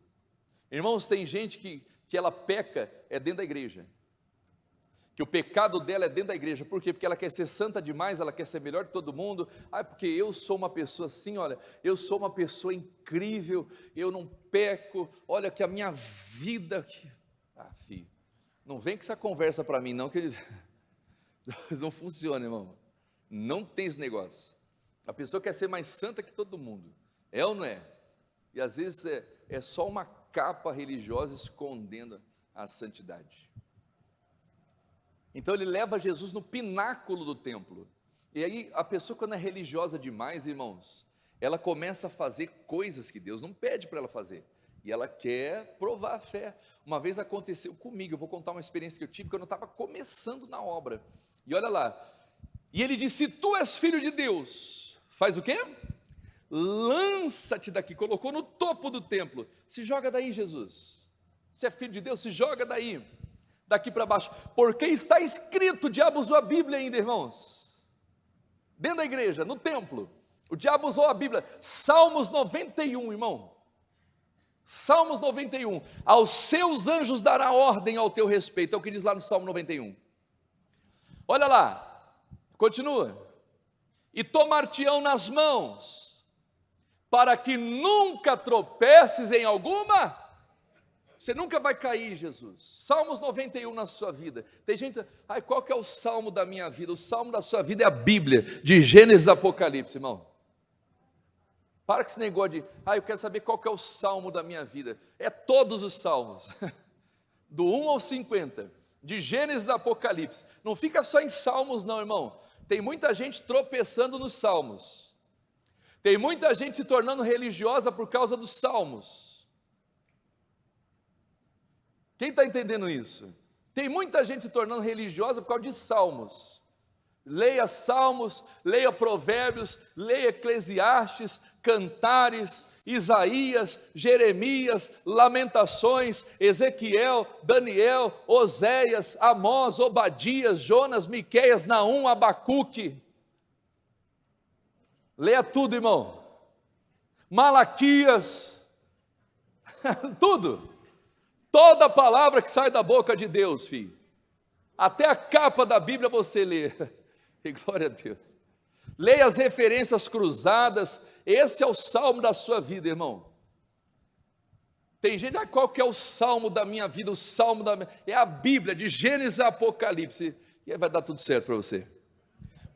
Irmãos, tem gente que ela peca dentro da igreja. Que o pecado dela é dentro da igreja. Por quê? Porque ela quer ser santa demais, ela quer ser melhor que todo mundo. Porque eu sou uma pessoa assim, olha, eu sou uma pessoa incrível, eu não peco, olha que a minha vida... filho, não vem com essa conversa para mim não, que não funciona, irmão. Não tem esse negócio. A pessoa quer ser mais santa que todo mundo. É ou não é? E às vezes é só uma capa religiosa escondendo a santidade. Então ele leva Jesus no pináculo do templo. E aí a pessoa, quando é religiosa demais, irmãos, ela começa a fazer coisas que Deus não pede para ela fazer. E ela quer provar a fé. Uma vez aconteceu comigo, eu vou contar uma experiência que eu tive quando eu estava começando na obra. E olha lá, e ele disse: se tu és filho de Deus, faz o quê? Lança-te daqui, colocou no topo do templo. Se joga daí, Jesus. Se é filho de Deus, se joga daí, daqui para baixo. Porque está escrito, o diabo usou a Bíblia ainda, irmãos. Dentro da igreja, no templo, o diabo usou a Bíblia. Salmos 91, irmão. Salmos 91, aos seus anjos dará ordem ao teu respeito, é o que diz lá no Salmo 91. Olha lá, continua. E tomar-te-ão nas mãos, para que nunca tropeces em alguma. Você nunca vai cair, Jesus. Salmos 91 na sua vida. Tem gente, qual que é o salmo da minha vida? O salmo da sua vida é a Bíblia, de Gênesis a Apocalipse, irmão. Para com esse negócio de, eu quero saber qual que é o salmo da minha vida. É todos os salmos, do 1 ao 50, de Gênesis a Apocalipse. Não fica só em salmos não, irmão. Tem muita gente tropeçando nos salmos. Tem muita gente se tornando religiosa por causa dos salmos. Quem está entendendo isso? Tem muita gente se tornando religiosa por causa de salmos. Leia Salmos, leia Provérbios, leia Eclesiastes, Cantares, Isaías, Jeremias, Lamentações, Ezequiel, Daniel, Oséias, Amós, Obadias, Jonas, Miqueias, Naum, Abacuque. Leia tudo, irmão. Malaquias, tudo. Toda palavra que sai da boca de Deus, filho. Até a capa da Bíblia você lê. E glória a Deus. Leia as referências cruzadas. Esse é o salmo da sua vida, irmão. Tem gente, qual que é o salmo da minha vida? O salmo da minha... É a Bíblia, de Gênesis a Apocalipse. E aí vai dar tudo certo para você.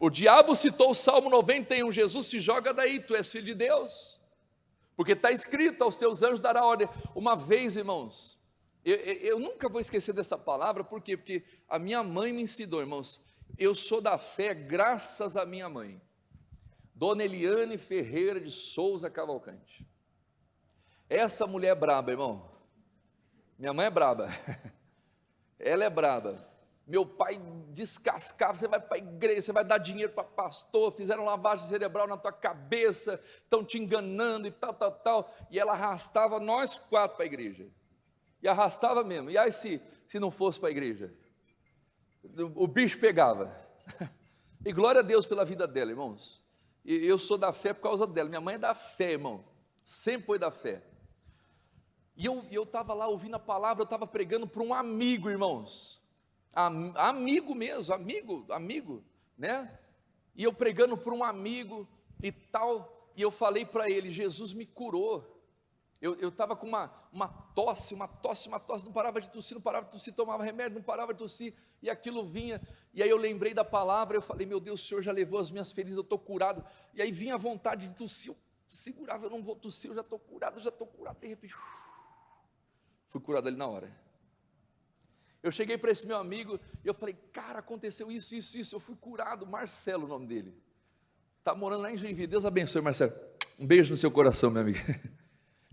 O diabo citou o Salmo 91. Jesus, se joga daí, tu és filho de Deus. Porque está escrito, aos teus anjos dará ordem. Uma vez, irmãos, eu nunca vou esquecer dessa palavra. Por quê? Porque a minha mãe me ensinou, irmãos. Eu sou da fé graças à minha mãe, Dona Eliane Ferreira de Souza Cavalcante. Essa mulher é braba, irmão. Minha mãe é braba. Ela é braba. Meu pai descascava, você vai para a igreja, você vai dar dinheiro para pastor, fizeram lavagem cerebral na tua cabeça, estão te enganando e tal. E ela arrastava nós 4 para a igreja. E arrastava mesmo. E aí se não fosse para a igreja? O bicho pegava. E glória a Deus pela vida dela, irmãos. E eu sou da fé por causa dela. Minha mãe é da fé, irmão. Sempre foi da fé. E eu estava lá ouvindo a palavra, eu estava pregando para um amigo, irmãos. Amigo mesmo, amigo, né? E eu pregando para um amigo e tal. E eu falei para ele: Jesus me curou. Eu estava com uma tosse, não parava de tossir, tomava remédio, não parava de tossir, e aquilo vinha, e aí eu lembrei da palavra, eu falei: meu Deus, o Senhor já levou as minhas feridas, eu estou curado, e aí vinha a vontade de tossir, eu segurava, eu não vou tossir, eu já estou curado, de repente, fui curado ali na hora. Eu cheguei para esse meu amigo, e eu falei: cara, aconteceu isso, eu fui curado. Marcelo, o nome dele, está morando lá em Joinville. Deus abençoe, Marcelo, um beijo no seu coração, meu amigo.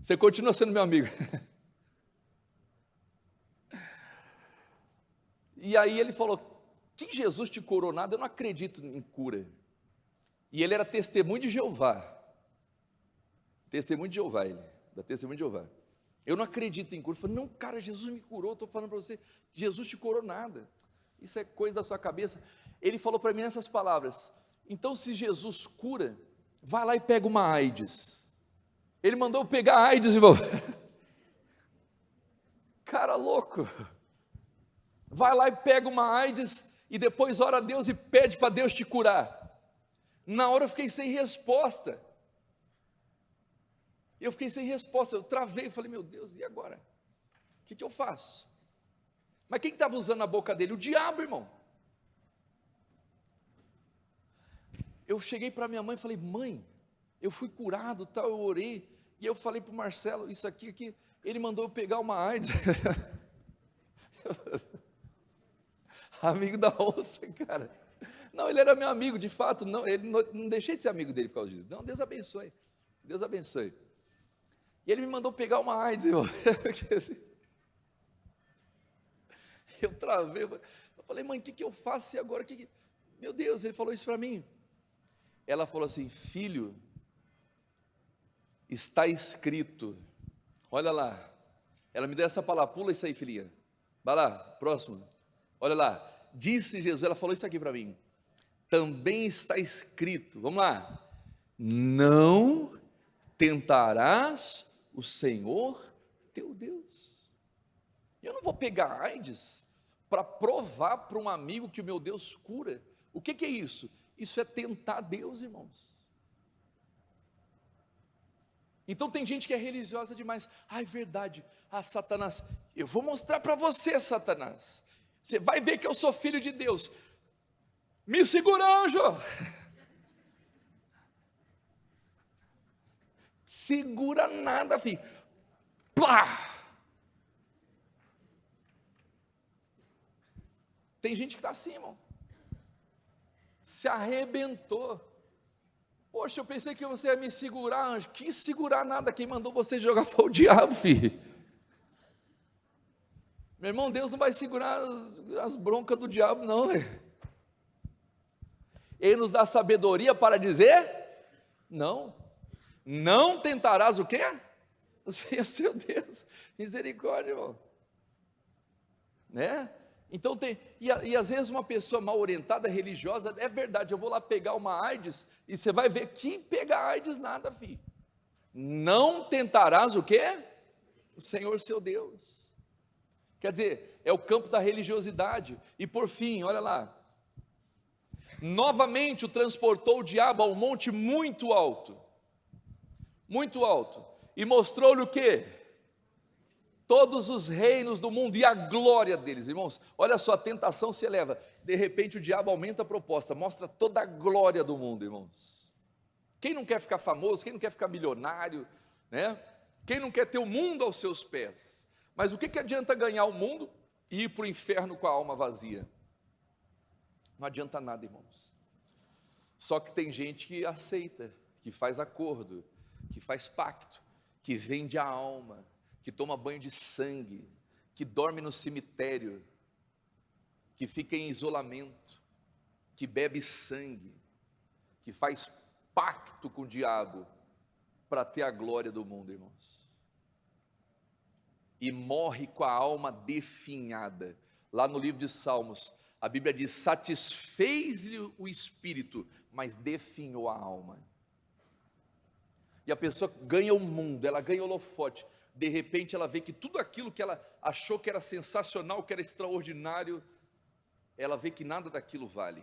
Você continua sendo meu amigo. E aí ele falou: que Jesus te curou nada? Eu não acredito em cura. E ele era testemunho de Jeová. Ele, da testemunho de Jeová. Eu não acredito em cura. Eu falei: não, cara, Jesus me curou. Estou falando para você, Jesus te curou nada. Isso é coisa da sua cabeça. Ele falou para mim nessas palavras: então, se Jesus cura, vai lá e pega uma AIDS. Ele mandou eu pegar a AIDS, irmão. Cara louco. Vai lá e pega uma AIDS e depois ora a Deus e pede para Deus te curar. Na hora eu fiquei sem resposta. Eu travei, falei: meu Deus, e agora? O que eu faço? Mas quem estava usando a boca dele? O diabo, irmão. Eu cheguei para minha mãe e falei: mãe, eu fui curado, tal, eu orei. E eu falei para o Marcelo, isso aqui, ele mandou eu pegar uma AIDS. Amigo da onça, cara. Não, ele era meu amigo, de fato, não deixei de ser amigo dele por causa disso. Não, Deus abençoe. E ele me mandou pegar uma AIDS, irmão. Eu travei, eu falei, mãe, o que eu faço agora? Meu Deus, ele falou isso para mim. Ela falou assim, filho, está escrito, olha lá, ela me deu essa palavra, pula isso aí, filhinha, vai lá, próximo, olha lá, disse Jesus, ela falou isso aqui para mim, também está escrito, vamos lá, não tentarás o Senhor teu Deus. Eu não vou pegar AIDS para provar para um amigo que o meu Deus cura. O que é isso? Isso é tentar Deus, irmãos. Então tem gente que é religiosa demais. É verdade. Satanás, eu vou mostrar para você, Satanás. Você vai ver que eu sou filho de Deus. Me segura, anjo. Segura nada, filho. Plá! Tem gente que está assim, irmão. Se arrebentou. Poxa, eu pensei que você ia me segurar, anjo. Que segurar nada, quem mandou você jogar foi o diabo, filho. Meu irmão, Deus não vai segurar as broncas do diabo, não, velho. Ele nos dá sabedoria para dizer, não tentarás o quê? O Senhor, seu Deus, misericórdia, irmão. Né? Então e às vezes uma pessoa mal orientada, religiosa, é verdade, eu vou lá pegar uma AIDS, e você vai ver que pegar AIDS nada, filho. Não tentarás o quê? O Senhor seu Deus. Quer dizer, é o campo da religiosidade. E por fim, olha lá, novamente o transportou o diabo a um monte muito alto, e mostrou-lhe o quê? Todos os reinos do mundo e a glória deles, irmãos. Olha só, a tentação se eleva, de repente o diabo aumenta a proposta, mostra toda a glória do mundo, irmãos. Quem não quer ficar famoso, quem não quer ficar milionário, né? Quem não quer ter o mundo aos seus pés? Mas o que adianta ganhar o mundo e ir para o inferno com a alma vazia? Não adianta nada, irmãos. Só que tem gente que aceita, que faz acordo, que faz pacto, que vende a alma, que toma banho de sangue, que dorme no cemitério, que fica em isolamento, que bebe sangue, que faz pacto com o diabo para ter a glória do mundo, irmãos. E morre com a alma definhada. Lá no livro de Salmos, a Bíblia diz, satisfez-lhe o espírito, mas definhou a alma. E a pessoa ganha o mundo, ela ganha o holofote, de repente ela vê que tudo aquilo que ela achou que era sensacional, que era extraordinário, ela vê que nada daquilo vale.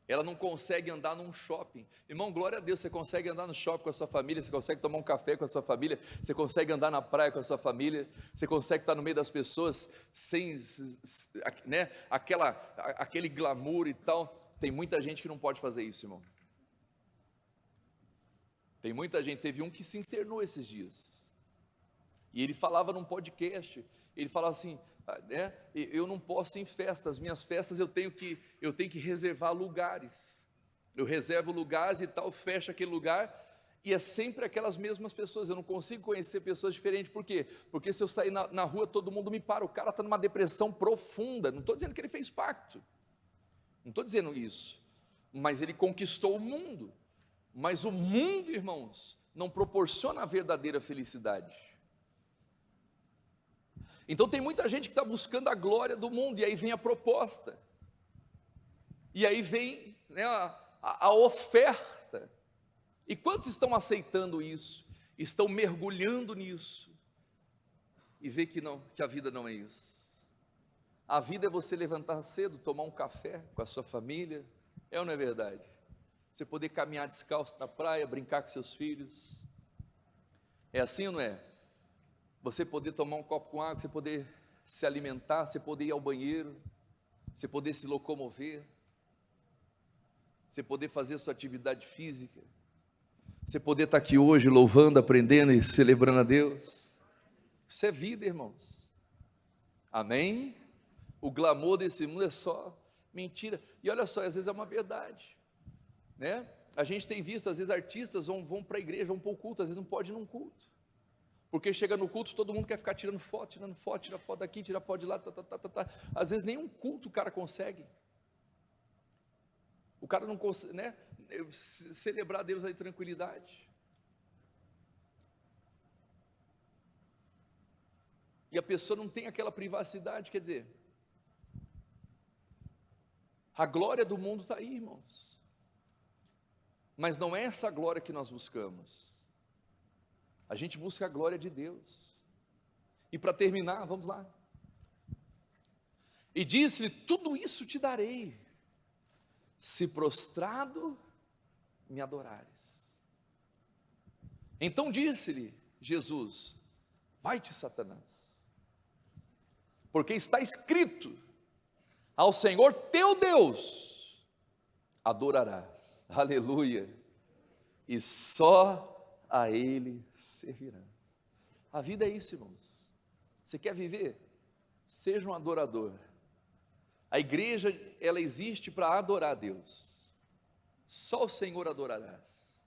Ela não consegue andar num shopping. Irmão, glória a Deus, você consegue andar no shopping com a sua família, você consegue tomar um café com a sua família, você consegue andar na praia com a sua família, você consegue estar no meio das pessoas sem, né, aquele glamour e tal. Tem muita gente que não pode fazer isso, irmão. Tem muita gente, teve um que se internou esses dias, e ele falava num podcast, ele falava assim, né, eu não posso ir em festas, minhas festas eu tenho que reservar lugares, eu reservo lugares e tal, fecho aquele lugar, e é sempre aquelas mesmas pessoas, eu não consigo conhecer pessoas diferentes. Por quê? Porque se eu sair na rua, todo mundo me para, o cara está numa depressão profunda. Não estou dizendo que ele fez pacto, não estou dizendo isso, mas ele conquistou o mundo. Mas o mundo, irmãos, não proporciona a verdadeira felicidade. Então tem muita gente que está buscando a glória do mundo, e aí vem a proposta, e aí vem, né, a oferta. E quantos estão aceitando isso, estão mergulhando nisso, e vê que não, que a vida não é isso? A vida é você levantar cedo, tomar um café com a sua família, é ou não é verdade? Você poder caminhar descalço na praia, brincar com seus filhos, é assim ou não é? Você poder tomar um copo com água, você poder se alimentar, você poder ir ao banheiro, você poder se locomover, você poder fazer a sua atividade física, você poder estar aqui hoje louvando, aprendendo e celebrando a Deus. Isso é vida, irmãos. Amém? O glamour desse mundo é só mentira. E olha só, às vezes é uma verdade, né? A gente tem visto, às vezes, artistas vão para a igreja, vão para o culto, às vezes não pode ir num culto. Porque chega no culto, todo mundo quer ficar tirando foto, tira foto daqui, tira foto de lá, tá. Às vezes nenhum culto o cara consegue. O cara não consegue, né? Celebrar a Deus aí tranquilidade. E a pessoa não tem aquela privacidade, quer dizer, a glória do mundo está aí, irmãos. Mas não é essa glória que nós buscamos. A gente busca a glória de Deus. E para terminar, vamos lá. E disse-lhe: tudo isso te darei, se prostrado me adorares. Então disse-lhe Jesus: vai-te, Satanás, porque está escrito: ao Senhor teu Deus adorarás, aleluia, e só a Ele servirás. A vida é isso, irmãos. Você quer viver? Seja um adorador. A igreja, ela existe para adorar a Deus. Só o Senhor adorarás,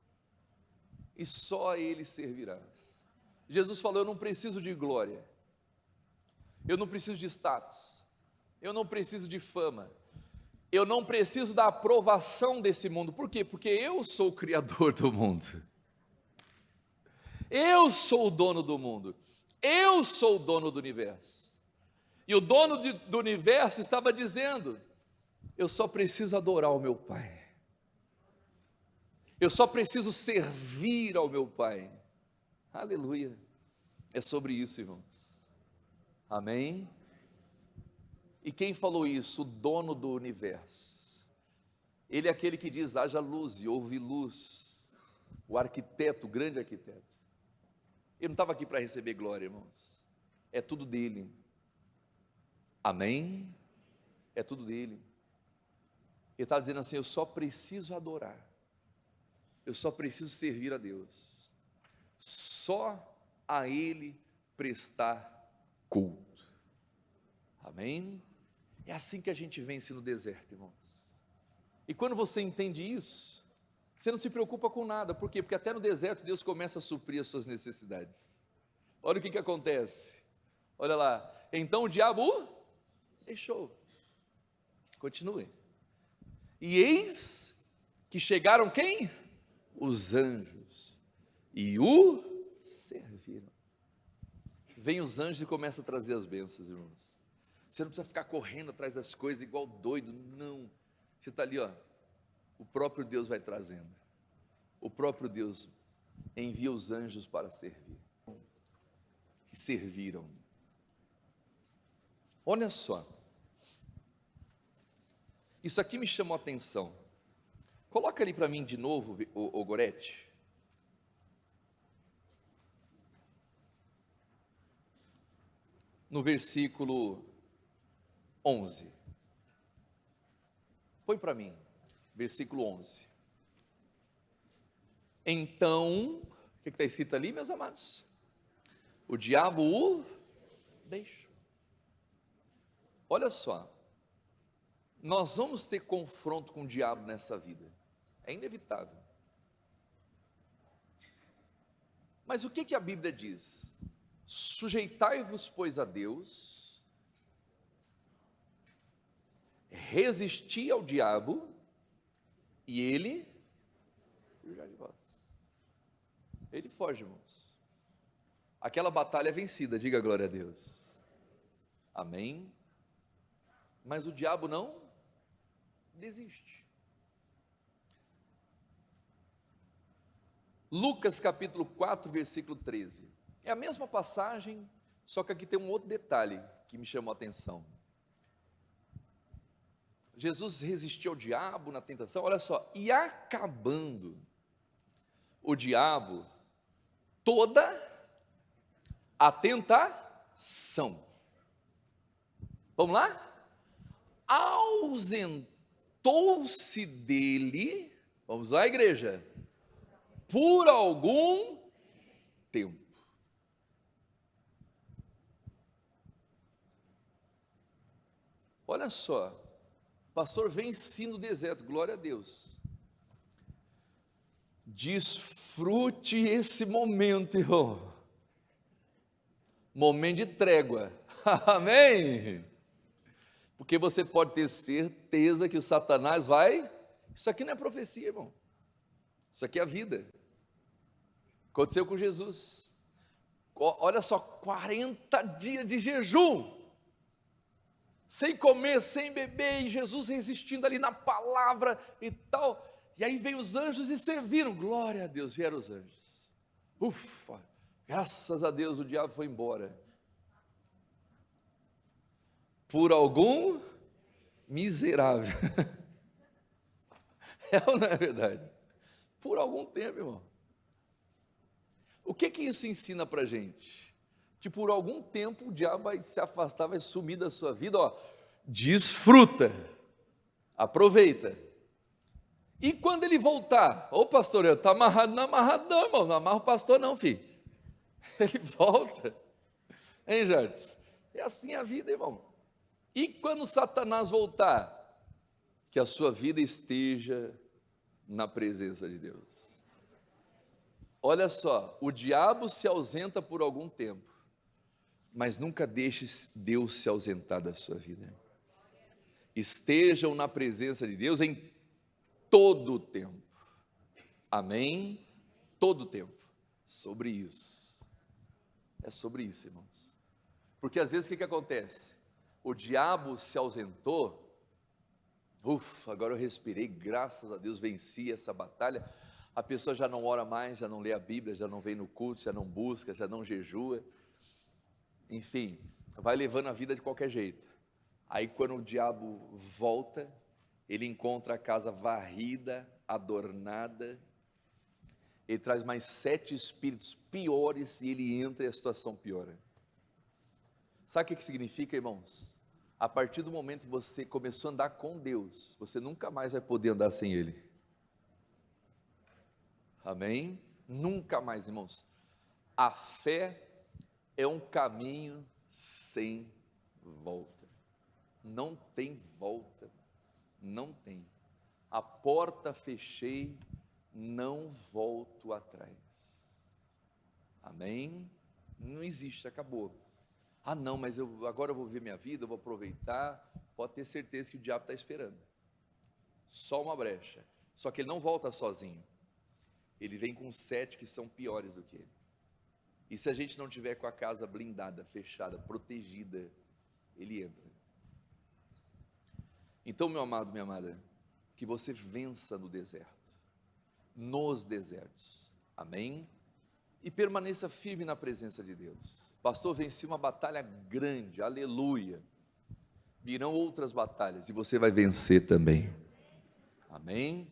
e só a Ele servirás. Jesus falou: eu não preciso de glória, eu não preciso de status, eu não preciso de fama, eu não preciso da aprovação desse mundo. Por quê? Porque eu sou o Criador do mundo, eu sou o dono do mundo, eu sou o dono do universo. E o dono do universo estava dizendo: eu só preciso adorar o meu Pai, eu só preciso servir ao meu Pai. Aleluia. É sobre isso, irmãos. Amém? E quem falou isso? O dono do universo. Ele é aquele que diz: haja luz e houve luz. O arquiteto, o grande arquiteto. Ele não estava aqui para receber glória, irmãos. É tudo dele. Amém? É tudo dele. Ele estava dizendo assim: eu só preciso adorar, eu só preciso servir a Deus, só a Ele prestar culto. Amém? É assim que a gente vence no deserto, irmãos. E quando você entende isso, você não se preocupa com nada. Por quê? Porque até no deserto Deus começa a suprir as suas necessidades. Olha o que acontece. Olha lá. Então o diabo deixou. Continue. E eis que chegaram quem? Os anjos. E o serviram. Vem os anjos e começa a trazer as bênçãos, irmãos. Você não precisa ficar correndo atrás das coisas igual doido, não. Você está ali, ó. O próprio Deus vai trazendo. O próprio Deus envia os anjos para servir. E serviram. Olha só. Isso aqui me chamou a atenção. Coloca ali para mim de novo, o Gorete. No versículo 11. Põe para mim, versículo 11. Então, o que está escrito ali, meus amados? O diabo o deixou. Olha só, nós vamos ter confronto com o diabo nessa vida, é inevitável. Mas o que a Bíblia diz? Sujeitai-vos, pois, a Deus, resisti ao diabo, e ele fugirá de vós. Ele foge, irmãos. Aquela batalha é vencida, diga glória a Deus. Amém? Mas o diabo não desiste. Lucas capítulo 4, versículo 13. É a mesma passagem, só que aqui tem um outro detalhe que me chamou a atenção. Jesus resistiu ao diabo na tentação, olha só, e acabando o diabo toda a tentação. Vamos lá? Ausentou-se dele, vamos lá, igreja, por algum tempo. Olha só, pastor, venci no deserto, glória a Deus. Desfrute esse momento, irmão. Momento de trégua. Amém? Porque você pode ter certeza que o Satanás vai. Isso aqui não é profecia, irmão. Isso aqui é a vida. Aconteceu com Jesus. Olha só, 40 dias de jejum, sem comer, sem beber, e Jesus resistindo ali na palavra e tal. E aí veio os anjos e serviram. Glória a Deus, vieram os anjos. Ufa, graças a Deus o diabo foi embora. Por algum miserável. É ou não é verdade? Por algum tempo, irmão. O que isso ensina para a gente? Que por algum tempo o diabo vai se afastar, vai sumir da sua vida, ó. Desfruta, aproveita. E quando ele voltar, ô pastor, eu estou amarrado, não amarradão, irmão, não amarra o pastor não, filho. Ele volta, hein, Jardim? É assim a vida, irmão. E quando Satanás voltar, que a sua vida esteja na presença de Deus. Olha só, o diabo se ausenta por algum tempo, mas nunca deixe Deus se ausentar da sua vida. Estejam na presença de Deus em todo o tempo. Amém? Todo o tempo. Sobre isso. É sobre isso, irmãos. Porque às vezes o que acontece? O diabo se ausentou. Ufa, agora eu respirei, graças a Deus venci essa batalha. A pessoa já não ora mais, já não lê a Bíblia, já não vem no culto, já não busca, já não jejua. Enfim, vai levando a vida de qualquer jeito. Aí quando o diabo volta, ele encontra a casa varrida, adornada, ele traz mais 7 espíritos piores e ele entra e a situação piora. Sabe o que significa, irmãos? A partir do momento que você começou a andar com Deus, você nunca mais vai poder andar sem Ele. Amém? Nunca mais, irmãos. A fé é um caminho sem volta. Não tem volta. Não tem. A porta fechei, não volto atrás. Amém? Não existe, acabou. Ah não, mas agora eu vou viver minha vida, eu vou aproveitar. Pode ter certeza que o diabo está esperando. Só uma brecha. Só que ele não volta sozinho. Ele vem com 7 que são piores do que ele. E se a gente não tiver com a casa blindada, fechada, protegida, ele entra. Então, meu amado, minha amada, que você vença no deserto, nos desertos, amém? E permaneça firme na presença de Deus. Pastor, venci uma batalha grande, aleluia. Virão outras batalhas e você vai vencer também, amém?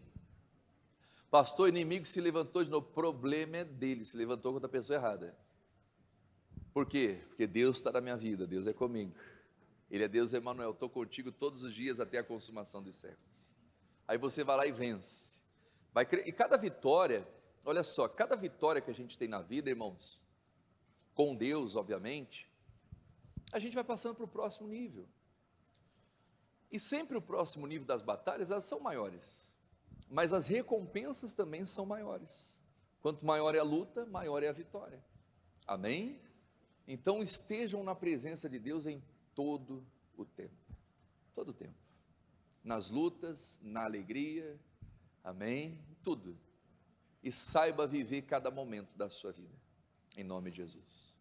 Pastor, o inimigo se levantou de novo, o problema é dele, se levantou contra a pessoa errada. Por quê? Porque Deus está na minha vida, Deus é comigo. Ele é Deus Emanuel, estou contigo todos os dias até a consumação dos séculos. Aí você vai lá e vence. E cada vitória, olha só, cada vitória que a gente tem na vida, irmãos, com Deus, obviamente, a gente vai passando para o próximo nível. E sempre o próximo nível das batalhas, elas são maiores. Mas as recompensas também são maiores. Quanto maior é a luta, maior é a vitória. Amém? Então estejam na presença de Deus em todo o tempo. Todo o tempo. Nas lutas, na alegria, amém? Tudo. E saiba viver cada momento da sua vida. Em nome de Jesus.